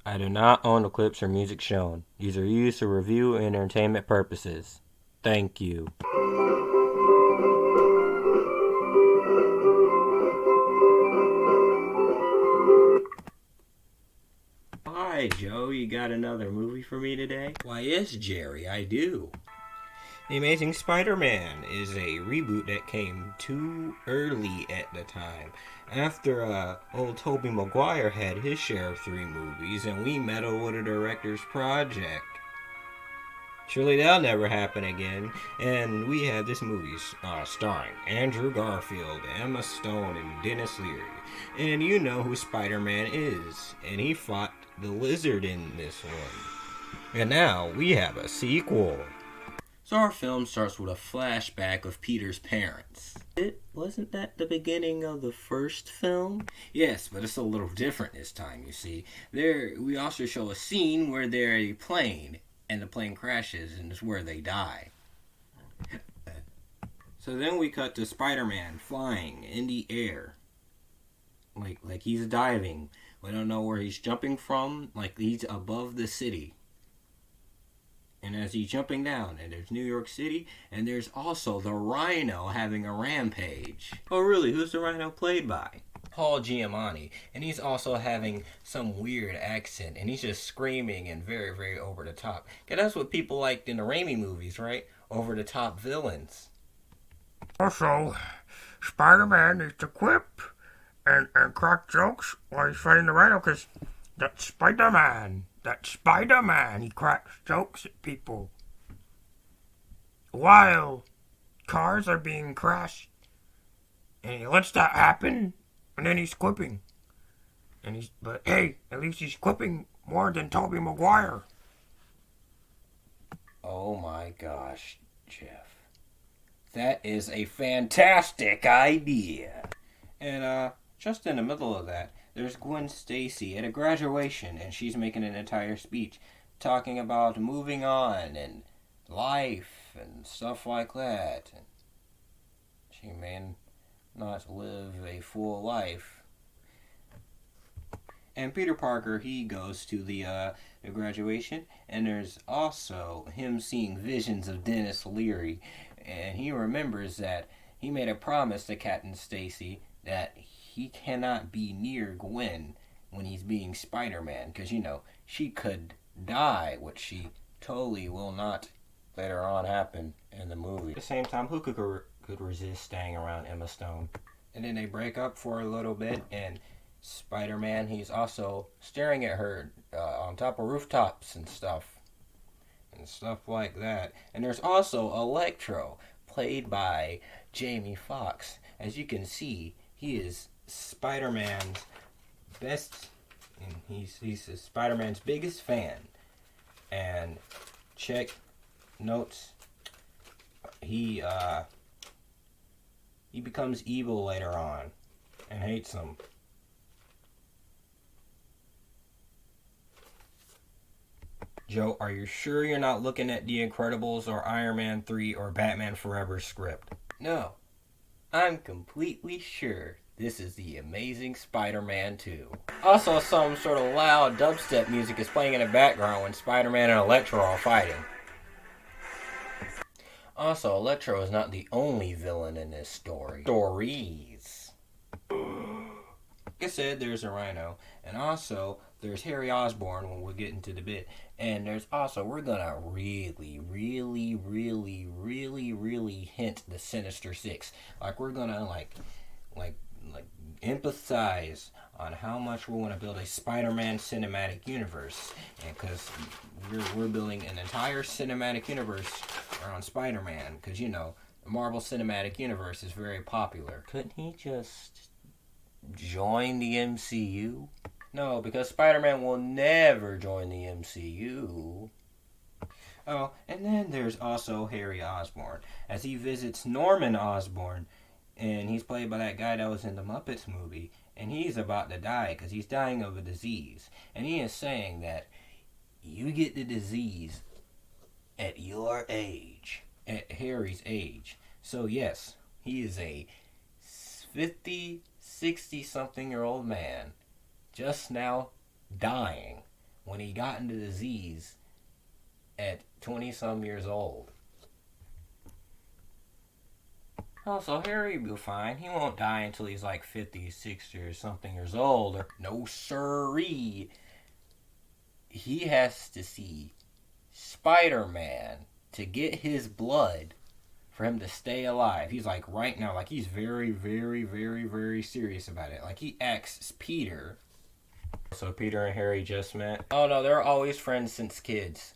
I do not own the clips or music shown. These are used for review and entertainment purposes. Thank you. Hi, Joe. You got another movie for me today? Why, yes, Jerry, I do. The Amazing Spider-Man is a reboot that came too early at the time. After old Tobey Maguire had his share of 3 movies, and we meddled with the director's project. Surely that'll never happen again. And we had this movie starring Andrew Garfield, Emma Stone, and Dennis Leary. And you know who Spider-Man is. And he fought the Lizard in this one. And now we have a sequel. So our film starts with a flashback of Peter's parents. Wasn't that the beginning of the first film? Yes, but it's a little different this time, you see. There, we also show a scene where they're a plane, and the plane crashes, and it's where they die. So then we cut to Spider-Man flying in the air. Like he's diving. We don't know where he's jumping from, like he's above the city. And as he's jumping down, and there's New York City, and there's also the Rhino having a rampage. Oh really, who's the Rhino played by? Paul Giamatti, and he's also having some weird accent, and he's just screaming and very, very over the top. Yeah, that's what people liked in the Raimi movies, right? Over the top villains. Also, Spider-Man needs to quip and crack jokes while he's fighting the Rhino, because that's Spider-Man. That's Spider-Man. He cracks jokes at people while cars are being crashed. And he lets that happen, and then he's quipping. But hey, at least he's quipping more than Tobey Maguire. Oh my gosh, Jeff. That is a fantastic idea. And just in the middle of that, there's Gwen Stacy at a graduation, and she's making an entire speech talking about moving on and life and stuff like that. And she may not live a full life. And Peter Parker, he goes to the graduation, and there's also him seeing visions of Dennis Leary, and he remembers that he made a promise to Captain Stacy that he cannot be near Gwen when he's being Spider-Man, because, you know, she could die, which she totally will not later on happen in the movie. At the same time, who could resist staying around Emma Stone? And then they break up for a little bit, and Spider-Man, he's also staring at her on top of rooftops and stuff like that. And there's also Electro, played by Jamie Foxx. As you can see, he is Spider-Man's best, and he's Spider-Man's biggest fan. And check notes, he becomes evil later on and hates him. Joe, are you sure you're not looking at The Incredibles or Iron Man 3 or Batman Forever script? No, I'm completely sure this is The Amazing Spider-Man 2. Also, some sort of loud dubstep music is playing in the background when Spider-Man and Electro are fighting. Also, Electro is not the only villain in this story. Stories. Like I said, there's a Rhino, and also there's Harry Osborn when we get into the bit, and there's also, we're gonna really hint the Sinister Six. Like, we're gonna like empathize on how much we want to build a Spider-Man cinematic universe, and because we're building an entire cinematic universe around Spider-Man, because, you know, the Marvel Cinematic Universe is very popular. Couldn't he just join the MCU? No, because Spider-Man will never join the MCU. Oh, and then there's also Harry Osborn, as he visits Norman Osborn, and he's played by that guy that was in the Muppets movie, and he's about to die because he's dying of a disease. And he is saying that you get the disease at your age, at Harry's age. So yes, he is a 50, 60-something-year-old man just now dying when he got into disease at 20 some years old. Oh, so Harry will be fine. He won't die until he's like 50, 60 or something years old. Or, no siree. He has to see Spider-Man to get his blood for him to stay alive. He's like, right now, like he's very, very, very, very serious about it. Like he asks Peter. So Peter and Harry just met. Oh no, they're always friends since kids.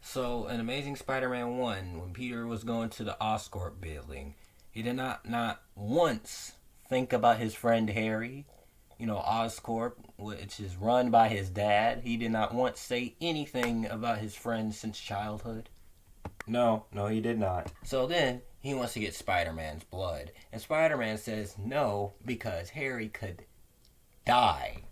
So in Amazing Spider-Man 1, when Peter was going to the Oscorp building, he did not once think about his friend Harry. You know, Oscorp, which is run by his dad. He did not once say anything about his friend since childhood. No, he did not. So then he wants to get Spider-Man's blood. And Spider-Man says no because Harry could die.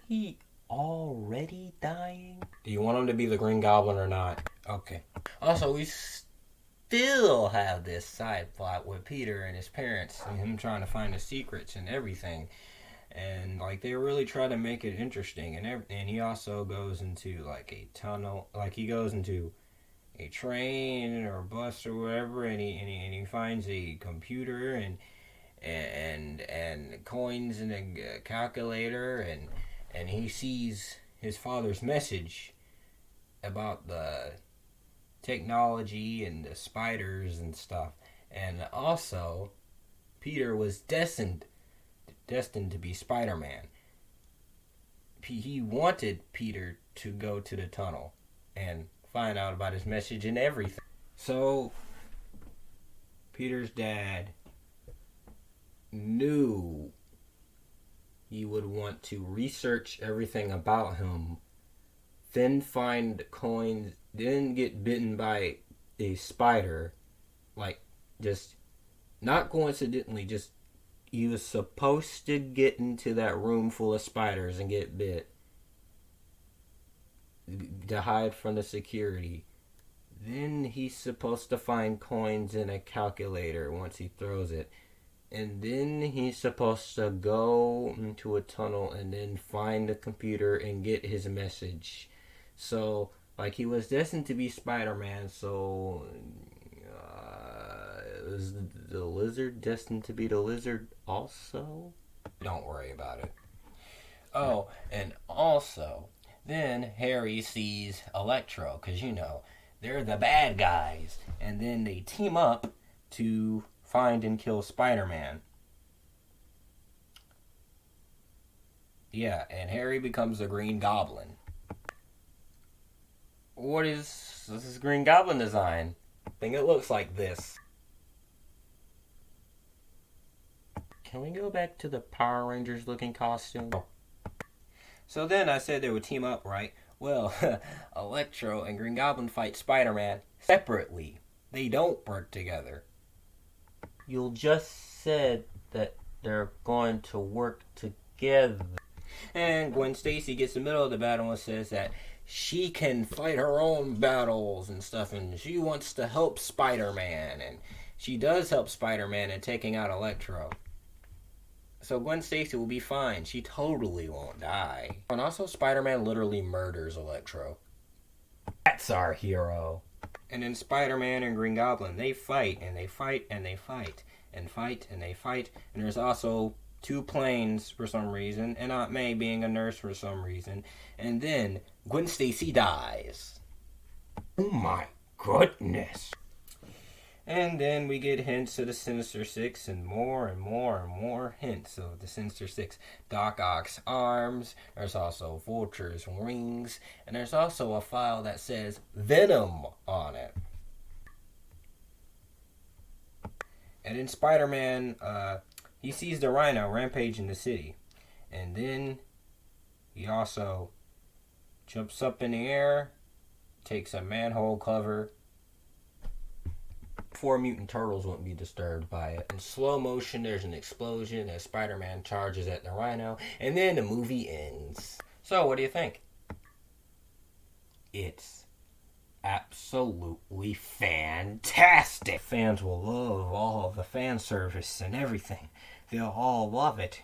He already dying? Do you want him to be the Green Goblin or not? Okay. Also, we still have this side plot with Peter and his parents and him trying to find the secrets and everything. And like they really try to make it interesting, and he also goes into like a tunnel, like he goes into a train or a bus or whatever, and he finds a computer and coins in a calculator, and he sees his father's message about the technology and the spiders and stuff. And also, Peter was destined to be Spider-Man. He wanted Peter to go to the tunnel and find out about his message and everything. So, Peter's dad knew he would want to research everything about him, then find coins, then get bitten by a spider, like, just, not coincidentally, just, he was supposed to get into that room full of spiders and get bit to hide from the security. Then he's supposed to find coins in a calculator once he throws it. And then he's supposed to go into a tunnel and then find the computer and get his message. So, like, he was destined to be Spider-Man, so is the lizard destined to be the lizard also? Don't worry about it. Oh, and also, then Harry sees Electro, because, you know, they're the bad guys. And then they team up to find and kill Spider-Man. Yeah, and Harry becomes the Green Goblin. What is this Green Goblin design? I think it looks like this. Can we go back to the Power Rangers looking costume? So then I said they would team up, right? Well, Electro and Green Goblin fight Spider-Man separately. They don't work together. You just said that they're going to work together. And Gwen Stacy gets in the middle of the battle and says that she can fight her own battles and stuff, and she wants to help Spider-Man, and she does help Spider-Man in taking out Electro. So Gwen Stacy will be fine. She totally won't die. And also, Spider-Man literally murders Electro. That's our hero. And then Spider-Man and Green Goblin, they fight, and they fight, and they fight, and fight, and they fight. And there's also 2 planes for some reason, and Aunt May being a nurse for some reason. And then Gwen Stacy dies. Oh my goodness. And then we get hints of the Sinister Six and more and more and more hints of the Sinister Six. Doc Ock's arms, there's also Vulture's wings, and there's also a file that says Venom on it. And then Spider-Man, he sees the Rhino rampage in the city. And then he also jumps up in the air, takes a manhole cover. 4 mutant turtles won't be disturbed by it. In slow motion, there's an explosion as Spider-Man charges at the Rhino, and then the movie ends. So, what do you think? It's absolutely fantastic. Fans will love all of the fan service and everything. They'll all love it.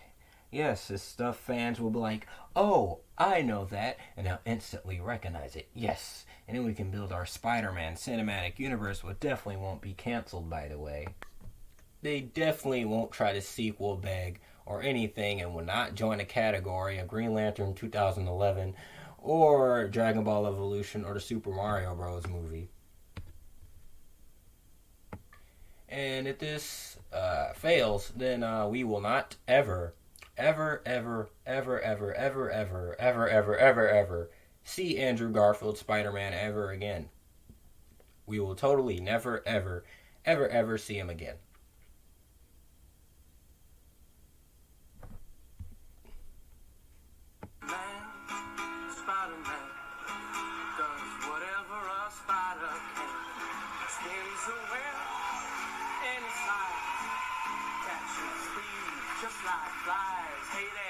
Yes, this stuff fans will be like, oh, I know that, and they'll instantly recognize it. Yes, and then we can build our Spider-Man cinematic universe, which definitely won't be canceled, by the way. They definitely won't try to sequel beg or anything and will not join a category of Green Lantern 2011 or Dragon Ball Evolution or the Super Mario Bros. Movie. And if this fails, then we will not ever, ever, ever, ever, ever, ever, ever, ever, ever, ever, ever see Andrew Garfield Spider Man ever again. We will totally never, ever, ever, ever see him again. Just like flies, hey there.